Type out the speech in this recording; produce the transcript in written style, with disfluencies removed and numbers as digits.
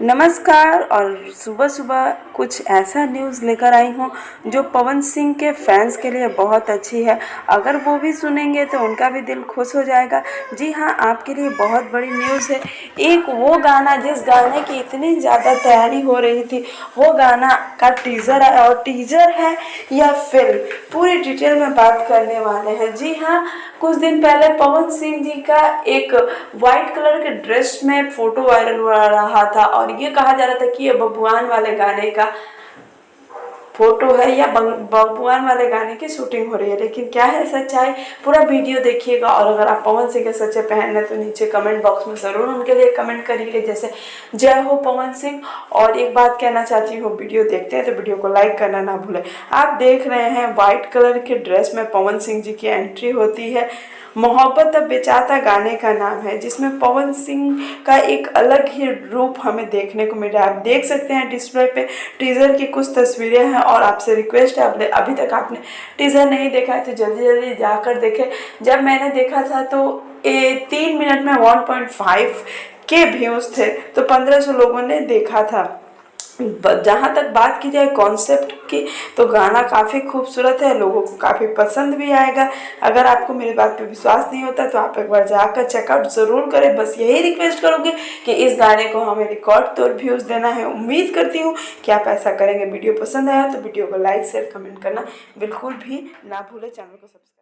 नमस्कार। और सुबह सुबह कुछ ऐसा न्यूज़ लेकर आई हूँ जो पवन सिंह के फैंस के लिए बहुत अच्छी है। अगर वो भी सुनेंगे तो उनका भी दिल खुश हो जाएगा। जी हाँ, आपके लिए बहुत बड़ी न्यूज़ है। एक वो गाना जिस गाने की इतनी ज़्यादा तैयारी हो रही थी, वो गाना का टीज़र है। और टीज़र है या फिल्म, पूरी डिटेल में बात करने वाले हैं। जी हाँ, कुछ दिन पहले पवन सिंह जी का एक वाइट कलर के ड्रेस में फोटो वायरल हो रहा था और ये कहा जा रहा था कि ये बबुआन वाले गाने का फोटो है या बबुआन वाले गाने की शूटिंग हो रही है। लेकिन क्या है सच्चाई, पूरा वीडियो देखिएगा। और अगर आप पवन सिंह के सच्चे फैन हैं तो नीचे कमेंट बॉक्स में ज़रूर उनके लिए कमेंट करिए, जैसे जय हो पवन सिंह। और एक बात कहना चाहती हूँ, वीडियो देखते हैं तो वीडियो को लाइक करना ना भूलें। आप देख रहे हैं वाइट कलर के ड्रेस में पवन सिंह जी की एंट्री होती है। मोहब्बत अब बेचाता गाने का नाम है, जिसमें पवन सिंह का एक अलग ही रूप हमें देखने को मिल रहा है। आप देख सकते हैं डिस्प्ले पे टीज़र की कुछ तस्वीरें हैं। और आपसे रिक्वेस्ट है, अभी तक आपने टीज़र नहीं देखा है तो जल्दी जल्दी जाकर देखें। जब मैंने देखा था तो 3 मिनट में 1.5 के व्यूज़ थे, तो 1500 लोगों ने देखा था। जहाँ तक बात की जाए कॉन्सेप्ट की, तो गाना काफ़ी खूबसूरत है, लोगों को काफ़ी पसंद भी आएगा। अगर आपको मेरी बात पे विश्वास नहीं होता तो आप एक बार जाकर चेकआउट ज़रूर करें। बस यही रिक्वेस्ट करूँगी कि इस गाने को हमें रिकॉर्ड तोड़ व्यूज़ देना है। उम्मीद करती हूँ कि आप ऐसा करेंगे। वीडियो पसंद आया तो वीडियो को लाइक शेयर कमेंट करना बिल्कुल भी ना भूलें। चैनल को सब्सक्राइब